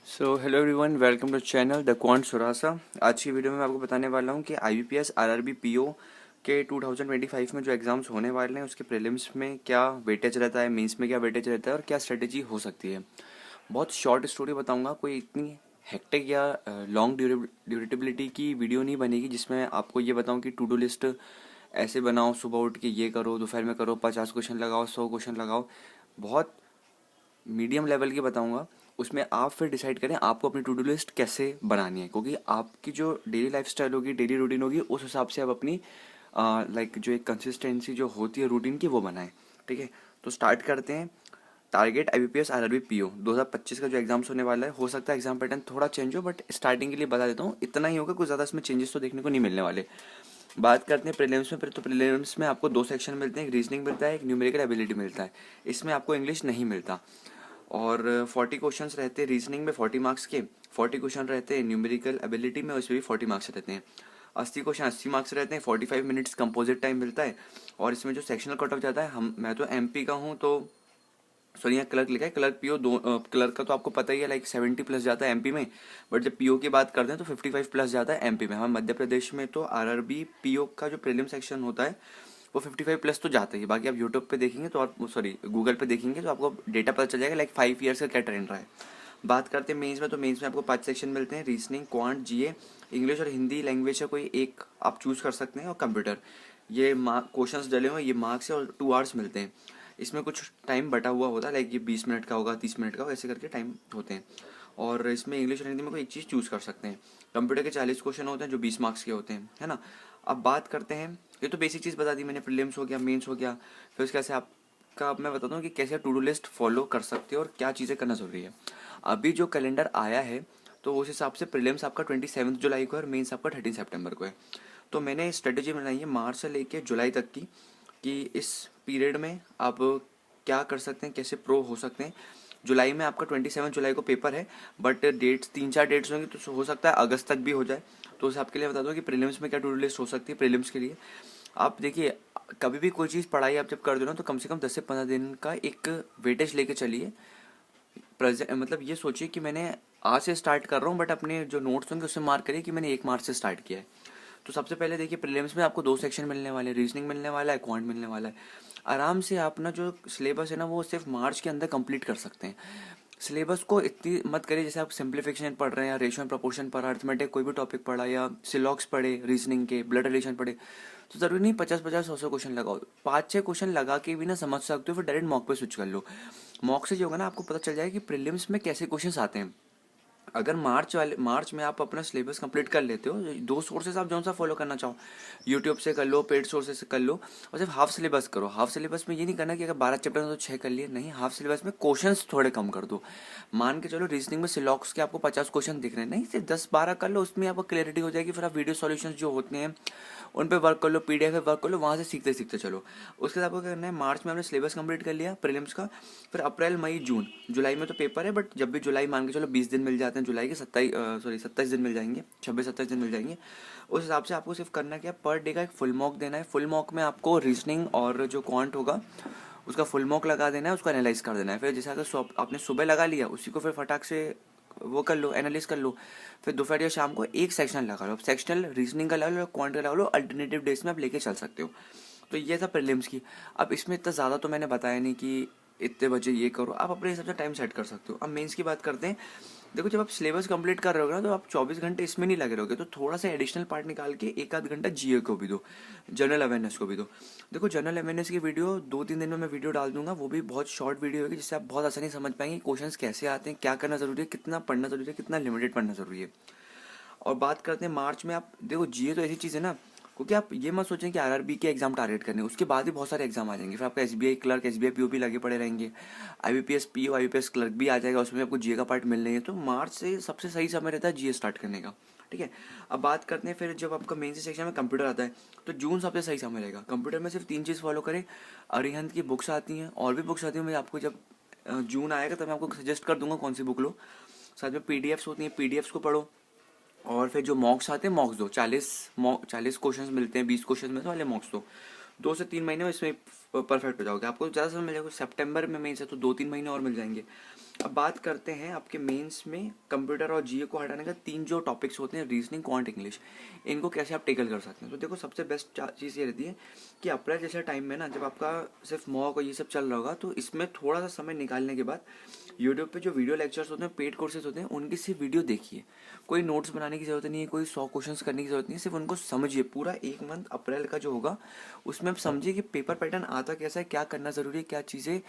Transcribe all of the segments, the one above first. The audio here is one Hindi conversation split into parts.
So hello everyone, welcome to channel the quant सुरासा। आज की वीडियो में मैं आपको बताने वाला हूँ कि आईबीपीएस आरआरबी पीओ के 2025 में जो एग्ज़ाम्स होने वाले हैं उसके प्रीलिम्स में क्या वेटेज रहता है, मेंस में क्या वेटेज रहता है और क्या स्ट्रेटेजी हो सकती है। बहुत शॉर्ट स्टोरी बताऊँगा, कोई इतनी हेक्टिक या लॉन्ग ड्यूरेटिबिलिटी की वीडियो नहीं बनेगी जिसमें आपको ये बताऊँ कि टू डू लिस्ट ऐसे बनाओ, सुबह उठ के ये करो, दोपहर में करो, 50 क्वेश्चन लगाओ, 100 क्वेश्चन लगाओ। बहुत मीडियम लेवल की बताऊंगा। उसमें आप फिर डिसाइड करें आपको अपनी टू डू लिस्ट कैसे बनानी है, क्योंकि आपकी जो डेली लाइफस्टाइल होगी, डेली रूटीन होगी, उस हिसाब से आप अपनी जो एक कंसिस्टेंसी जो होती है रूटीन की वो बनाएं। ठीक है, तो स्टार्ट करते हैं। टारगेट आईबीपीएस आरआरबी पीओ 2025 का जो एग्जाम्स होने वाला है, हो सकता है एग्जाम पैटर्न थोड़ा चेंज हो, बट स्टार्टिंग के लिए बता देता हूँ, इतना ही होगा, कुछ ज़्यादा इसमें चेंजेस तो देखने को नहीं मिलने वाले। बात करते हैं प्रीलिम्स में। फिर तो प्रीलिम्स में आपको दो सेक्शन मिलते हैं, एक रीजनिंग मिलता है, एक न्यूमेरिकल एबिलिटी मिलता है। इसमें आपको इंग्लिश नहीं मिलता। और 40 क्वेश्चंस रहते हैं रीजनिंग में, 40 मार्क्स के। 40 क्वेश्चन रहते हैं न्यूमेरिकल एबिलिटी में, उसमें भी 40 मार्क्स रहते हैं। 80 क्वेश्चन 80 मार्क्स रहते हैं। 45 मिनट्स कंपोजिट टाइम मिलता है। और इसमें जो सेक्शनल कट ऑफ जाता है, मैं तो एमपी का हूँ, तो सॉरी यहाँ क्लर्क लिखा है, क्लर्क पीओ दो। क्लर्क का तो आपको पता ही है, लाइक 70 प्लस जाता है एमपी में। बट जब पीओ की बात करते हैं तो 55 प्लस जाता है एमपी में। हमारे मध्य प्रदेश में तो आरआरबी पीओ का जो प्रीलिम सेक्शन होता है वो 55 प्लस तो जाता ही है। बाकी आप यूट्यूब पे देखेंगे तो, और सॉरी गूगल पे देखेंगे तो आपको डेटा पता चल जाएगा, लाइक 5 ईयर्स का क्या ट्रेंड रहा है। बात करते हैं मेंस में, तो मेंस में आपको 5 सेक्शन मिलते हैं, रीजनिंग, क्वांट, जीए, इंग्लिश और हिंदी लैंग्वेज का कोई एक आप चूज कर सकते हैं, और कंप्यूटर। ये क्वेश्चंस डले हुए, ये मार्क्स है, और 2 आवर्स मिलते हैं। इसमें कुछ टाइम बटा हुआ होता है, लाइक ये 20 मिनट का होगा, 30 मिनट का होगा, ऐसे करके टाइम होते हैं। और इसमें इंग्लिश और हिंदी में कोई एक चीज़ चूज़ कर सकते हैं। कंप्यूटर के 40 क्वेश्चन होते हैं जो 20 मार्क्स के होते हैं, है ना। अब बात करते हैं, ये तो बेसिक चीज़ बता दी मैंने, प्रीलिम्स हो गया, मेंस हो गया। फिर उसके से आपका अब मैं बताता हूँ कि कैसे टू डू लिस्ट फॉलो कर सकते हो और क्या चीज़ें करना ज़रूरी है। अभी जो कैलेंडर आया है तो उस हिसाब से प्रीलिम्स आपका 27 जुलाई को है और मेंस आपका 13 सितंबर को है। तो मैंने स्ट्रेटेजी बनाई है मार्च से लेके जुलाई तक की, कि इस पीरियड में आप क्या कर सकते हैं, कैसे प्रो हो सकते हैं। जुलाई में आपका 27 जुलाई को पेपर है, बट डेट्स 3-4 डेट्स होंगी, तो हो सकता है अगस्त तक भी हो जाए। तो उस आपके लिए बता दो कि प्रीलिम्स में क्या टू डू लिस्ट हो सकती है। प्रीलिम्स के लिए आप देखिए, कभी भी कोई चीज़ पढ़ाई आप जब कर दो ना, तो कम से कम 10 से 15 दिन का एक वेटेज लेके चलिए। प्रेजेंट मतलब ये सोचिए कि मैंने आज से स्टार्ट कर रहा हूँ, बट अपने जो नोट्स होंगे उसमें मार्क करिए कि मैंने 1 मार्च से स्टार्ट किया है। तो सबसे पहले देखिए, प्रीलिम्स में आपको 2 सेक्शन मिलने वाले हैं, रीजनिंग मिलने वाला है, क्वांट मिलने वाला है। आराम से आप ना जो सिलेबस है ना वो सिर्फ मार्च के अंदर कंप्लीट कर सकते हैं। सिलेबस को इतनी मत करिए जैसे आप सिंप्लीफिकेशन पढ़ रहे हैं, या रेशियो एंड प्रोपोर्शन पढ़ा, अर्थमेटिक कोई भी टॉपिक पढ़ा, या सिलॉक्स पढ़े रीजनिंग के, ब्लड रिलेशन पढ़े। तो ज़रूरी नहीं 50-50 100-100 क्वेश्चन लगाओ, 5-6 क्वेश्चन लगा के भी ना समझ सकते हो, फिर डायरेक्ट मॉक पे स्विच कर लो। मॉक से जो होगा ना, आपको पता चल जाएगा कि प्रीलिम्स में कैसे क्वेश्चन आते हैं। अगर मार्च में आप अपना सिलेबस कंप्लीट कर लेते हो, 2 सोर्सेस आप जौन सा फॉलो करना चाहो, यूट्यूब से कर लो, पेड सोर्सेस से कर लो, और सिर्फ हाफ सिलेबस करो। हाफ सिलेबस में ये नहीं करना कि अगर 12 चैप्टर तो 6 कर लिए, नहीं, हाफ सिलेबस में क्वेश्चंस थोड़े कम कर दो। मान के चलो रीजनिंग में सिलॉक्स के आपको 50 क्वेश्चन दिख रहे हैं, नहीं, सिर्फ 10-12 कर लो, उसमें आपको क्लैरिटी हो जाएगी। फिर आप वीडियो सॉल्यूशन जो होते हैं उन पे वर्क कर लो, पीडीएफ पे वर्क कर लो, वहाँ से सीखते सीखते चलो। उसके बाद आपको क्या करना है, मार्च में आपने सिलेबस कंप्लीट कर लिया प्रीलिम्स का। फिर अप्रैल, मई, जून, जुलाई में तो पेपर है, बट जब भी जुलाई मान के चलो 20 दिन मिल जाते हैं, जुलाई के 27 दिन मिल जाएंगे, 26-27 दिन मिल जाएंगे। उस हिसाब से आपको सिर्फ करना क्या, पर डे का एक फुल मॉक देना है। फुल मॉक में आपको रीजनिंग और जो क्वांट होगा उसका फुल मॉक लगा देना है, उसको एनालाइज कर देना है। फिर जैसे अगर आपने सुबह लगा लिया, उसी को फिर फटाक से वो कर लो, एनालिस कर लो। फिर दोपहर या शाम को एक सेक्शन लगा लो, सेक्शनल रीजनिंग का लगा लो, क्वांट का लगा लो, अल्टरनेटिव डेज में आप लेके चल सकते हो। तो ये था प्रीलिम्स की। अब इसमें इतना ज़्यादा तो मैंने बताया नहीं कि इतने बजे ये करो, आप अपने हिसाब से टाइम सेट कर सकते हो। अब मेंस की बात करते हैं। देखो, जब आप सिलेबस कंप्लीट कर रहे हो ना, तो आप 24 घंटे इसमें नहीं लगे रहोगे, तो थोड़ा सा एडिशनल पार्ट निकाल के 1-आध घंटा जीए को भी दो, जनरल अवेयरनेस को भी दो। देखो, जनरल अवेयरनेस की वीडियो 2-3 दिन में मैं वीडियो डाल दूंगा, वो भी बहुत शॉर्ट वीडियो होगी, जिससे आप बहुत आसानी समझ पाएंगे क्वेश्चंस कैसे आते हैं, क्या करना जरूरी है, कितना पढ़ना जरूरी है, कितना लिमिटेड पढ़ना जरूरी है। और बात करते हैं मार्च में, आप देखो जीए तो ऐसी चीज़ है ना, क्योंकि आप ये मत सोचें कि आरआरबी के एग्जाम टारगेट करने, उसके बाद भी बहुत सारे एग्जाम आ जाएंगे। फिर आपका एसबीआई क्लर्क, एसबीआई पीओ भी लगे पड़े रहेंगे, आईबीपीएस पीओ, आईबीपीएस क्लर्क भी आ जाएगा, उसमें आपको जीए का पार्ट मिल रही है। तो मार्च से सबसे सही समय रहता है जीए स्टार्ट करने का। ठीक है, अब बात करते हैं फिर जब आपका मेन सेक्शन में कंप्यूटर आता है, तो जून सबसे सही समय रहेगा। कंप्यूटर में सिर्फ 3 चीज़ फॉलो करें। अरिहंत की बुक्स आती हैं, और भी बुक्स आती हैं, मैं आपको जब जून आएगा तब मैं आपको सजेस्ट कर दूंगा कौन सी बुक लो। साथ में पीडीएफ्स होती हैं, पीडीएफ्स को पढ़ो। और फिर जो मॉक्स आते हैं, मॉक्स दो, 40 क्वेश्चंस मिलते हैं, 20 क्वेश्चन मिलते हैं वाले मॉक्स दो। 2 से 3 महीने में इसमें परफेक्ट हो जाओगे। आपको ज़्यादा समय मिल जाएगा, सितंबर में मेंस है तो 2-3 महीने और मिल जाएंगे। अब बात करते हैं आपके मेंस में कंप्यूटर और जीए को हटाने का 3 जो टॉपिक्स होते हैं, रीजनिंग, क्वांट, इंग्लिश, इनको कैसे आप टेकल कर सकते हैं। तो देखो सबसे बेस्ट चीज़ ये रहती है कि अप्रैल जैसे टाइम में ना, जब आपका सिर्फ मॉक और ये सब चल रहा होगा, तो इसमें थोड़ा सा समय निकालने के बाद यूट्यूब पे जो वीडियो लेक्चर्स होते हैं, पेड कोर्सेज होते हैं, उनकी सिर्फ वीडियो देखिए। कोई नोट्स बनाने की जरूरत नहीं है, कोई 100 क्वेश्चंस करने की जरूरत नहीं है, सिर्फ उनको समझिए। पूरा 1 मंथ अप्रैल का जो होगा उसमें आप समझिए कि पेपर पैटर्न आता कैसा है, क्या करना जरूरी है, क्या चीज़ें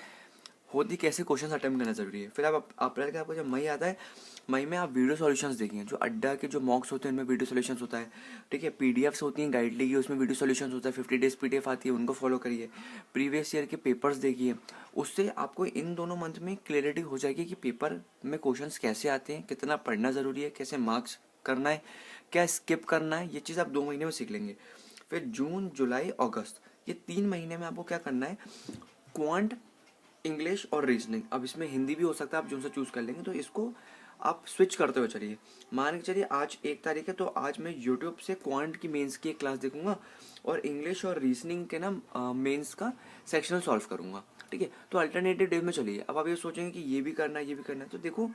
होती, कैसे क्वेश्चन अटेम्प्ट करना जरूरी है। फिर आप अप्रैल का आपको जब मई आता है, मई में आप वीडियो सॉल्यूशंस देखेंगे। जो अड्डा के जो मॉक्स होते हैं उनमें वीडियो सॉल्यूशंस होता है, ठीक है। पीडीएफ्स होती हैं गाइड ली, उसमें वीडियो सॉल्यूशंस होता है। 50 डेज पीडीएफ आती है, उनको फॉलो करिए। प्रीवियस ईयर के पेपर्स देखिए। उससे आपको इन दोनों मंथ में क्लियरिटी हो जाएगी कि पेपर में क्वेश्चंस कैसे आते हैं, कितना पढ़ना ज़रूरी है, कैसे मार्क्स करना है, क्या स्किप करना है। ये चीज़ आप 2 महीने में सीख लेंगे। फिर जून, जुलाई, अगस्त, ये 3 महीने में आपको क्या करना है, क्वांट, इंग्लिश और रीजनिंग। अब इसमें हिंदी भी हो सकता है, आप जो सा चूज़ कर लेंगे। तो इसको आप स्विच करते हुए चलिए। मान के चलिए आज 1 तारीख है, तो आज मैं यूट्यूब से क्वांट की मेंस की एक क्लास देखूंगा और इंग्लिश और रीजनिंग के ना मेंस का सेक्शनल सॉल्व करूंगा, ठीक है। तो अल्टरनेटिव डे में चलिए। अब आप ये सोचेंगे कि ये भी करना है, ये भी करना है, तो देखो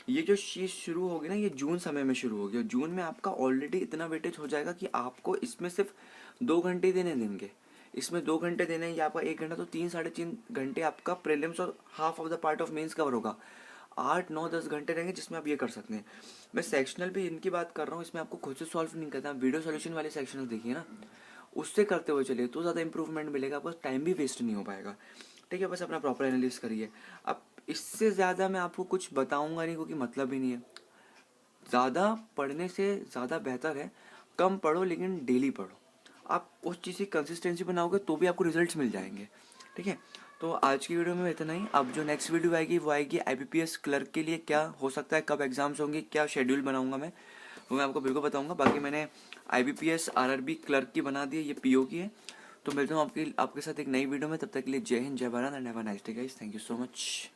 ये जो चीज़ शुरू होगी ना, ये जून समय में शुरू होगी। और जून में आपका ऑलरेडी इतना वेटेज हो जाएगा कि आपको इसमें सिर्फ 2 घंटे देने देंगे। इसमें 2 घंटे देने हैं या आपका 1 घंटा, तो 3-3.5 घंटे आपका प्रीलिम्स और half of the part of mains cover होगा। 8-9-10 घंटे रहेंगे जिसमें आप ये कर सकते हैं। मैं सेक्शनल भी इनकी बात कर रहा हूँ, इसमें आपको खुद से सॉल्व नहीं करना। वीडियो सॉल्यूशन वाले सेक्शनल देखिए ना, उससे करते हुए चलिए तो ज़्यादा इंप्रूवमेंट मिलेगा, आपको टाइम भी वेस्ट नहीं हो पाएगा, ठीक है। बस अपना प्रॉपर एनालिसिस करिए। अब इससे ज़्यादा मैं आपको कुछ बताऊँगा नहीं, क्योंकि मतलब ही नहीं है। ज़्यादा पढ़ने से ज़्यादा बेहतर है कम पढ़ो लेकिन डेली पढ़ो। आप उस चीज़ की कंसिस्टेंसी बनाओगे तो भी आपको रिजल्ट्स मिल जाएंगे, ठीक है। तो आज की वीडियो में इतना ही। अब जो नेक्स्ट वीडियो आएगी वो आएगी IBPS क्लर्क के लिए क्या हो सकता है, कब एग्जाम्स होंगे, क्या शेड्यूल बनाऊंगा मैं, वो मैं आपको बिल्कुल बताऊंगा। बाकी मैंने IBPS RRB क्लर्क की बना दी है, ये PO की है। तो मिलता हूँ आपके साथ एक नई वीडियो में। तब तक के लिए जय हिंद, जय Bharat and have a nice day guys. Thank you so much.